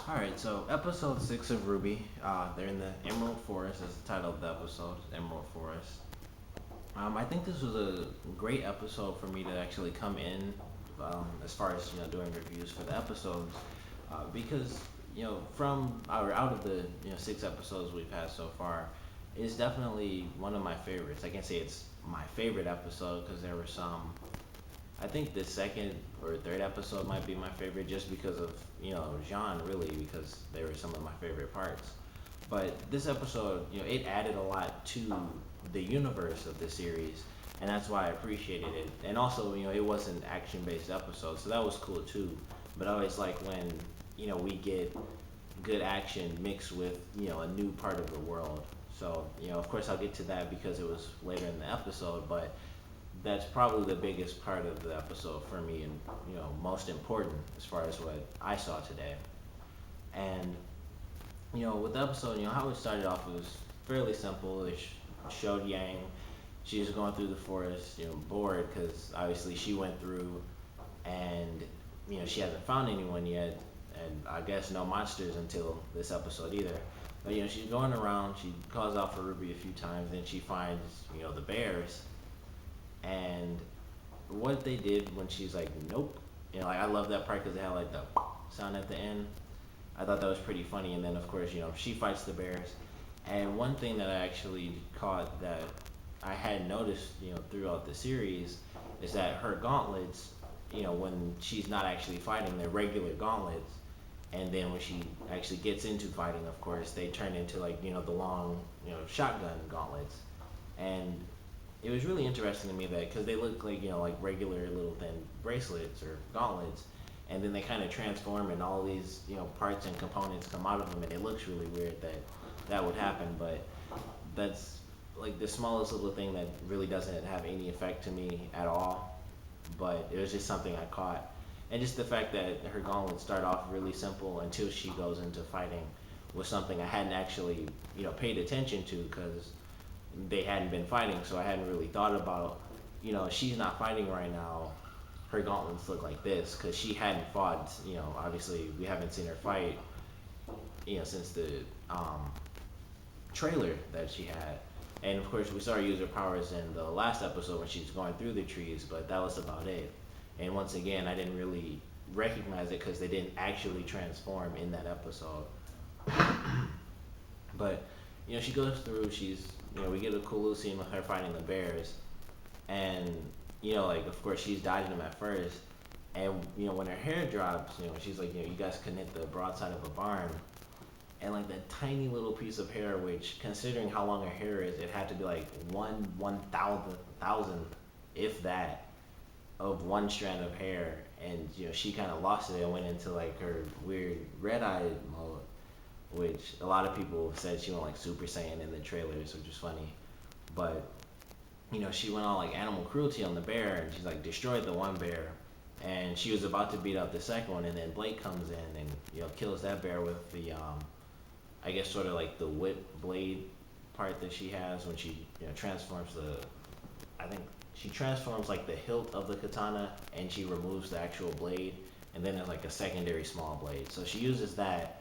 All right, so episode 6 of RWBY. They're in the Emerald Forest, as the title of the episode, Emerald Forest. I think this was a great episode for me to actually come in, as far as doing reviews for the episodes, because from our out of the 6 episodes we've had so far, it's definitely one of my favorites. I can say it's my favorite episode because there were some. I think the second or third episode might be my favorite just because of, Jaune, really, because they were some of my favorite parts. But this episode, it added a lot to the universe of the series, and that's why I appreciated it. And also, it was an action based episode, so that was cool too. But I always like when, we get good action mixed with, a new part of the world. So, of course, I'll get to that because it was later in the episode, but that's probably the biggest part of the episode for me and most important as far as what I saw today. And with the episode, how it started off was fairly simple. It showed Yang. She was going through the forest, bored because obviously she went through and she hasn't found anyone yet, and I guess no monsters until this episode either. But she's going around. She calls out for Ruby a few times, then she finds the bears, and what they did when she's like, nope. Like I love that part because they had like the sound at the end. I thought that was pretty funny. And then of course, she fights the bears. And one thing that I actually caught that I had noticed, throughout the series, is that her gauntlets, when she's not actually fighting, they're regular gauntlets. And then when she actually gets into fighting, of course, they turn into like, the long, shotgun gauntlets. And it was really interesting to me that because they look like like regular little thin bracelets or gauntlets, and then they kind of transform and all these parts and components come out of them, and it looks really weird that that would happen. But that's like the smallest little thing that really doesn't have any effect to me at all. But it was just something I caught, and just the fact that her gauntlets start off really simple until she goes into fighting was something I hadn't actually paid attention to because they hadn't been fighting, so I hadn't really thought about, she's not fighting right now. Her gauntlets look like this because she hadn't fought. Obviously we haven't seen her fight, since the um, trailer that she had. And of course, we saw her use her powers in the last episode when she's going through the trees, but that was about it. And once again, I didn't really recognize it because they didn't actually transform in that episode. But she goes through. We get a cool little scene with her fighting the bears, and like of course she's dodging them at first, and when her hair drops, she's like, you guys can hit the broadside of a barn, and like that tiny little piece of hair, which considering how long her hair is, it had to be like one thousand, if that, of one strand of hair, and she kind of lost it and went into like her weird red eye mode, which a lot of people said she went like Super Saiyan in the trailers, which is funny. But she went on like animal cruelty on the bear, and she's like destroyed the one bear, and she was about to beat up the second one, and then Blake comes in and kills that bear with the I guess sort of like the whip blade part that she has when she transforms the, I think she transforms like the hilt of the katana and she removes the actual blade, and then there's like a secondary small blade. So she uses that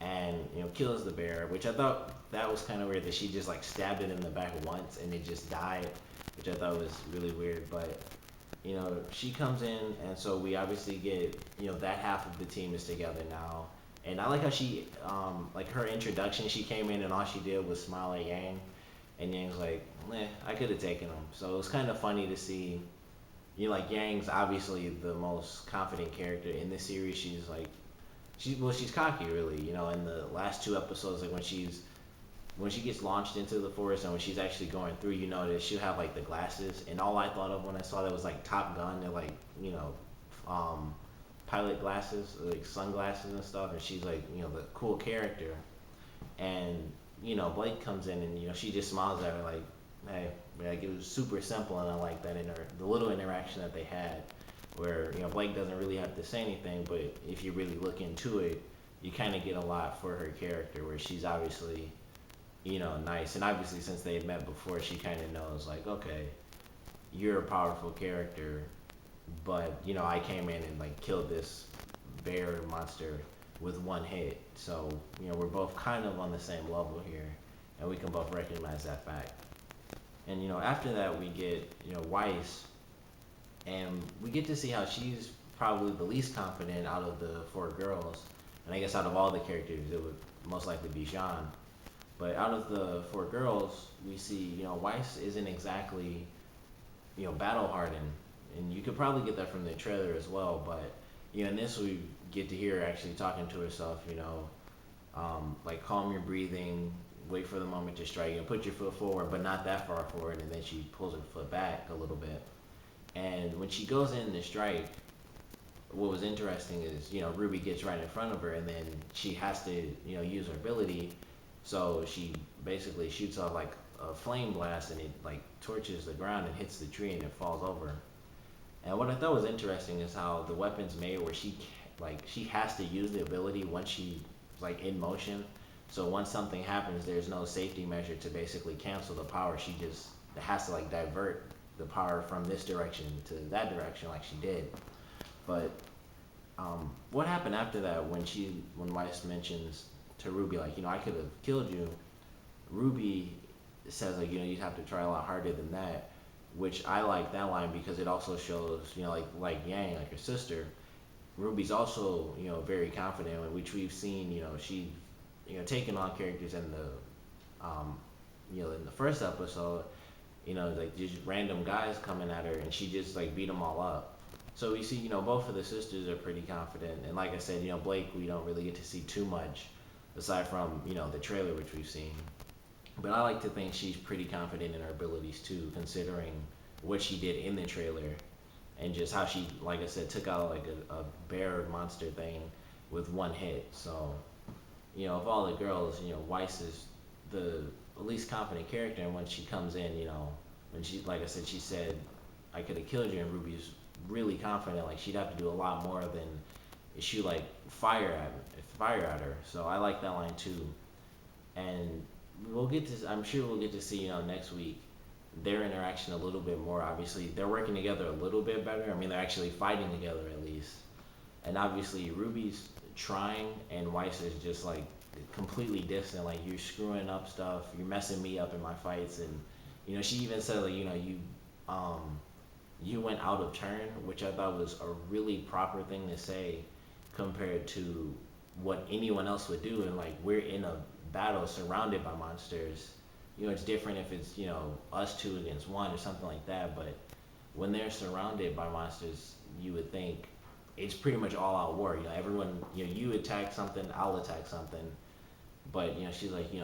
and kills the bear, which I thought that was kind of weird that she just like stabbed it in the back once and it just died, which I thought was really weird. But she comes in, and so we obviously get that half of the team is together now. And I like how she like her introduction. She came in and all she did was smile at Yang, and Yang's like, I could have taken him. So it was kind of funny to see. Like Yang's obviously the most confident character in this series. She's like, she's cocky really. In the last 2 episodes, like when she gets launched into the forest and when she's actually going through, that she'll have like the glasses. And all I thought of when I saw that was like Top Gun. They're like um, pilot glasses, like sunglasses and stuff. And she's like the cool character. And Blake comes in and she just smiles at her like, hey, like it was super simple, and I like that in her the little interaction that they had, where Blake doesn't really have to say anything, but if you really look into it, you kind of get a lot for her character, where she's obviously nice, and obviously since they had met before, she kind of knows like, okay, you're a powerful character, but I came in and like killed this bear monster, with one hit. So, we're both kind of on the same level here, and we can both recognize that fact. And, after that, we get, Weiss, and we get to see how she's probably the least confident out of the four girls. And I guess out of all the characters, it would most likely be Jaune. But out of the four girls, we see, Weiss isn't exactly, battle hardened. And you could probably get that from the trailer as well. But, in this, we get to hear her actually talking to herself, like calm your breathing, wait for the moment to strike, and put your foot forward, but not that far forward. And then she pulls her foot back a little bit. And when she goes in to strike, what was interesting is, RWBY gets right in front of her, and then she has to, use her ability. So she basically shoots off like a flame blast, and it like torches the ground and hits the tree, and it falls over. And what I thought was interesting is how the weapon's made, where she has to use the ability once she's like in motion. So once something happens, there's no safety measure to basically cancel the power. She just has to like divert the power from this direction to that direction, like she did. But what happened after that when Weiss mentions to RWBY, like, I could have killed you? RWBY says, like, you'd have to try a lot harder than that, which I like that line because it also shows, like Yang, like her sister, RWBY's also, very confident, which we've seen, she, taking on characters in in the first episode, like just random guys coming at her, and she just like beat them all up. So we see, both of the sisters are pretty confident, and like I said, Blake, we don't really get to see too much aside from the trailer which we've seen. But I like to think she's pretty confident in her abilities too, considering what she did in the trailer and just how she, like I said, took out like a bear monster thing with one hit. So, of all the girls, Weiss is the least confident character, and when she comes in, when she, like I said, she said, I could have killed you, and RWBY's really confident, like she'd have to do a lot more than shoot like fire at her. So I like that line too. And I'm sure we'll get to see, next week their interaction a little bit more. Obviously, they're working together a little bit better. I mean, they're actually fighting together at least. And obviously, RWBY's trying, and Weiss is just like completely distant. Like, you're screwing up stuff, you're messing me up in my fights, and she even said, like, you went out of turn, which I thought was a really proper thing to say compared to what anyone else would do. And like, we're in a battle surrounded by monsters. It's different if it's, us two against one or something like that. But when they're surrounded by monsters, you would think it's pretty much all out war. Everyone, you attack something, I'll attack something. But, she's like, you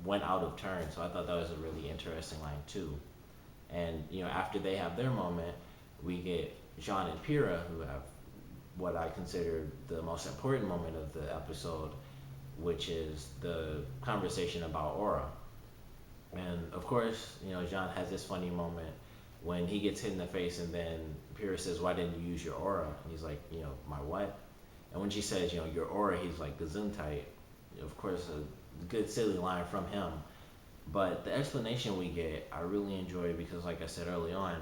went out of turn. So I thought that was a really interesting line too. And, after they have their moment, we get Jaune and Pyrrha, who have what I consider the most important moment of the episode, which is the conversation about aura. And of course, Jaune has this funny moment when he gets hit in the face, and then Pyrrha says, "Why didn't you use your aura?" And he's like, "My what?" And when she says, "Your aura," he's like, "Gesundheit." Of course, a good silly line from him. But the explanation we get, I really enjoy because, like I said early on,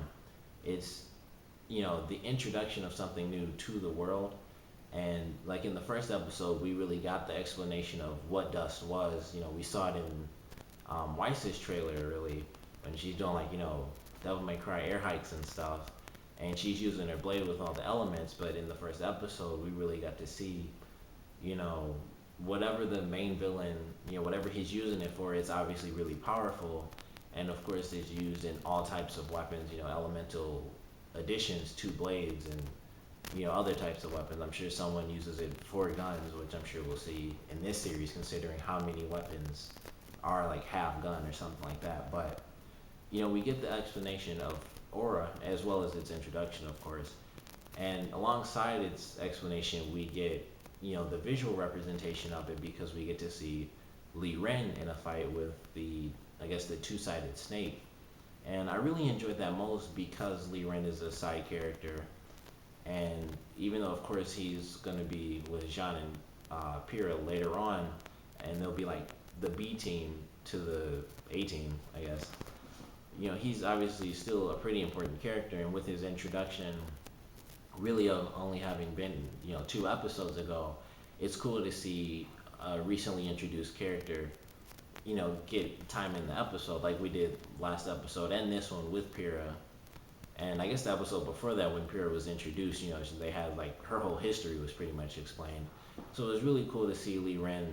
it's the introduction of something new to the world. And like in the first episode, we really got the explanation of what dust was. We saw it in Weiss's trailer, really, when she's doing like Devil May Cry air hikes and stuff, and she's using her blade with all the elements. But in the first episode, we really got to see, you know, whatever the main villain, whatever he's using it for, it's obviously really powerful. And of course, it's used in all types of weapons, elemental additions to blades and, other types of weapons. I'm sure someone uses it for guns, which I'm sure we'll see in this series, considering how many weapons are like half gun or something like that. But, we get the explanation of aura as well as its introduction, of course. And alongside its explanation, we get, the visual representation of it, because we get to see Li Ren in a fight with I guess, the two-sided snake. And I really enjoyed that most because Li Ren is a side character. And even though, of course, he's going to be with Jaune and Pyrrha later on, and they'll be like the B team to the A team, I guess. He's obviously still a pretty important character, and with his introduction, really only having been, 2 episodes ago, it's cool to see a recently introduced character, get time in the episode like we did last episode and this one with Pyrrha. And I guess the episode before that, when Pyrrha was introduced, they had like her whole history was pretty much explained. So it was really cool to see Lee Ren,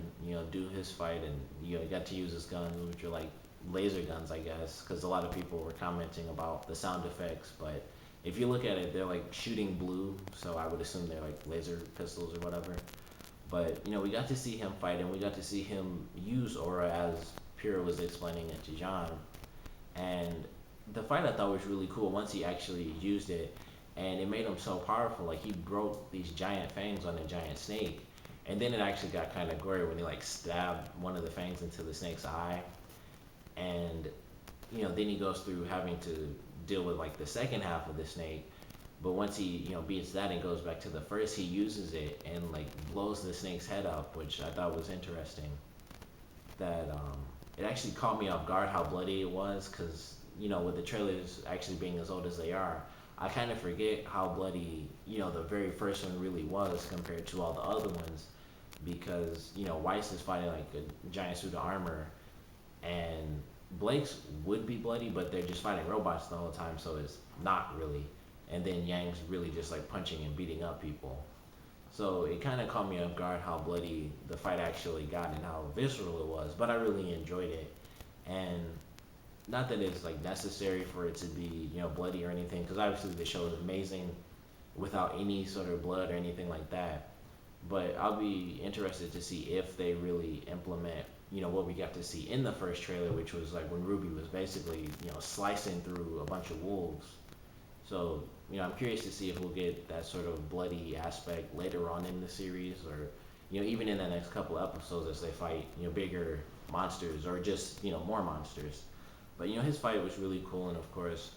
do his fight, and he got to use his guns, which are like laser guns, I guess, because a lot of people were commenting about the sound effects. But if you look at it, they're like shooting blue, so I would assume they're like laser pistols or whatever. But we got to see him fight, and we got to see him use aura as Pyrrha was explaining it to Jaune. And the fight I thought was really cool once he actually used it, and it made him so powerful. Like he broke these giant fangs on a giant snake, and then it actually got kind of gory when he like stabbed one of the fangs into the snake's eye, and then he goes through having to deal with like the second half of the snake. But once he beats that and goes back to the first, he uses it and like blows the snake's head up, which I thought was interesting. That it actually caught me off guard how bloody it was, because with the trailers actually being as old as they are, I kind of forget how bloody the very first one really was compared to all the other ones, because Weiss is fighting like a giant suit of armor, and Blake's would be bloody, but they're just fighting robots the whole time, so it's not really. And then Yang's really just like punching and beating up people. So it kind of caught me off guard how bloody the fight actually got and how visceral it was, but I really enjoyed it. And not that it's like necessary for it to be bloody or anything, because obviously the show is amazing without any sort of blood or anything like that. But I'll be interested to see if they really implement what we got to see in the first trailer, which was like when Ruby was basically slicing through a bunch of wolves. So I'm curious to see if we'll get that sort of bloody aspect later on in the series, or even in the next couple episodes as they fight bigger monsters, or just more monsters. But his fight was really cool, and of course,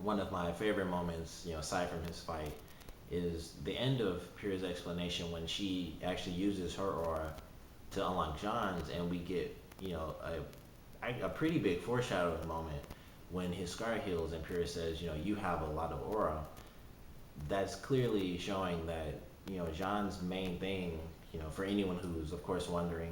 one of my favorite moments, aside from his fight, is the end of Pyrrha's explanation when she actually uses her aura to unlock Jaune's, and we get a pretty big foreshadowing moment when his scar heals and Pyrrha says, you have a lot of aura. That's clearly showing that Jaune's main thing, for anyone who's of course wondering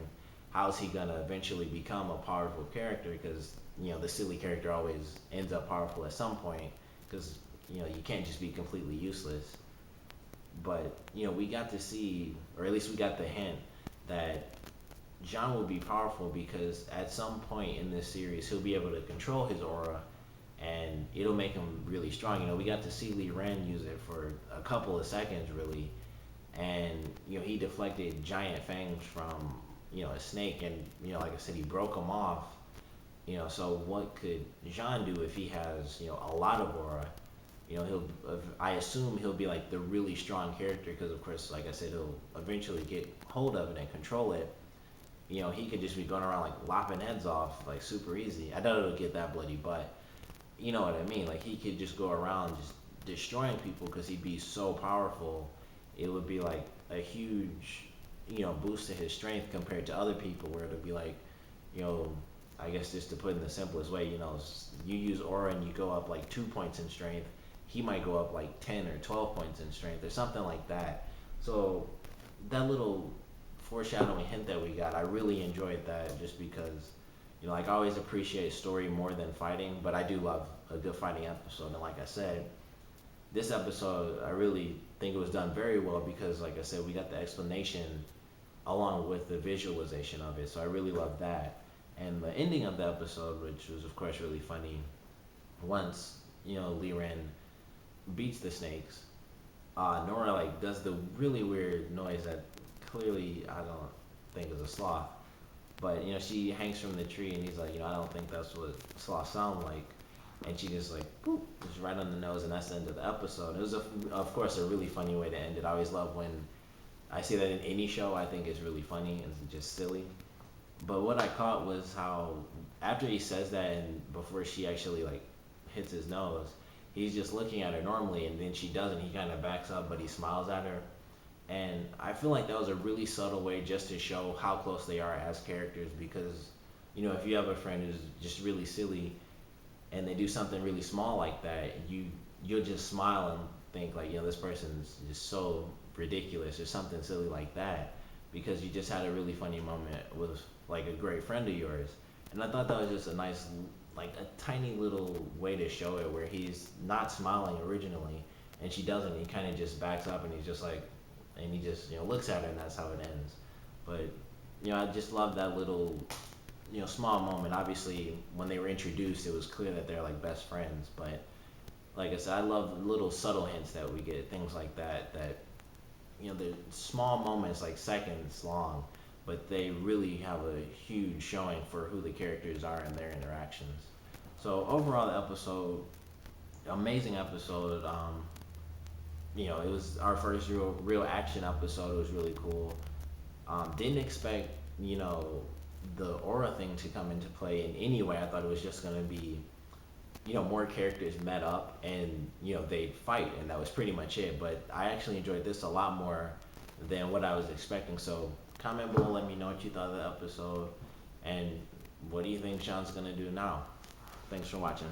how's he gonna eventually become a powerful character, because the silly character always ends up powerful at some point, because you can't just be completely useless. But we got to see, or at least we got the hint that Jaune will be powerful, because at some point in this series he'll be able to control his aura, and it'll make him really strong. We got to see Lee Ren use it for a couple of seconds really, and he deflected giant fangs from a snake, and like I said, he broke them off. So what could Jaune do if he has a lot of aura? He'll, I assume he'll be like the really strong character, because of course, like I said, he'll eventually get hold of it and control it. He could just be going around like lopping heads off like super easy. I doubt it'll get that bloody, but you know what I mean. Like he could just go around just destroying people, because he'd be so powerful. It would be like a huge, boost to his strength compared to other people, where it'll be like, you know, I guess just to put it in the simplest way, you use aura and you go up like 2 points in strength. He might go up like 10 or 12 points in strength or something like that. So that little foreshadowing hint that we got, I really enjoyed that, just because like I always appreciate story more than fighting, but I do love a good fighting episode. And like I said, this episode I really think it was done very well, because like I said, we got the explanation along with the visualization of it, so I really love that. And the ending of the episode, which was of course really funny, once Lee Ren beats the snakes, Nora like does the really weird noise that clearly I don't think is a sloth. But she hangs from the tree, and he's like, I don't think that's what sloths sound like. And she just like boop, just right on the nose, and that's the end of the episode. It was of course a really funny way to end it. I always love when I see that in any show. I think it's really funny and just silly. But what I caught was how after he says that, and before she actually like hits his nose, he's just looking at her normally, and then she doesn't. He kind of backs up, but he smiles at her. And I feel like that was a really subtle way just to show how close they are as characters, because if you have a friend who's just really silly and they do something really small like that, you'll just smile and think like, this person's just so ridiculous or something silly like that. because you just had a really funny moment with like a great friend of yours. And I thought that was just a nice, like a tiny little way to show it where he's not smiling originally, and she doesn't. He kind of just backs up and he's just like, and he just looks at her, and that's how it ends. But I just love that little small moment. Obviously, when they were introduced, it was clear that they're like best friends. But like I said, I love little subtle hints that we get, things like that. That they're small moments, like seconds long, but they really have a huge showing for who the characters are and their interactions. So overall, the episode, amazing episode. It was our first real action episode. It was really cool. Didn't expect the aura thing to come into play in any way. I thought it was just gonna be more characters met up and they'd fight, and that was pretty much it. But I actually enjoyed this a lot more than what I was expecting. So comment below, let me know what you thought of the episode, and what do you think Sean's gonna do now. Thanks for watching.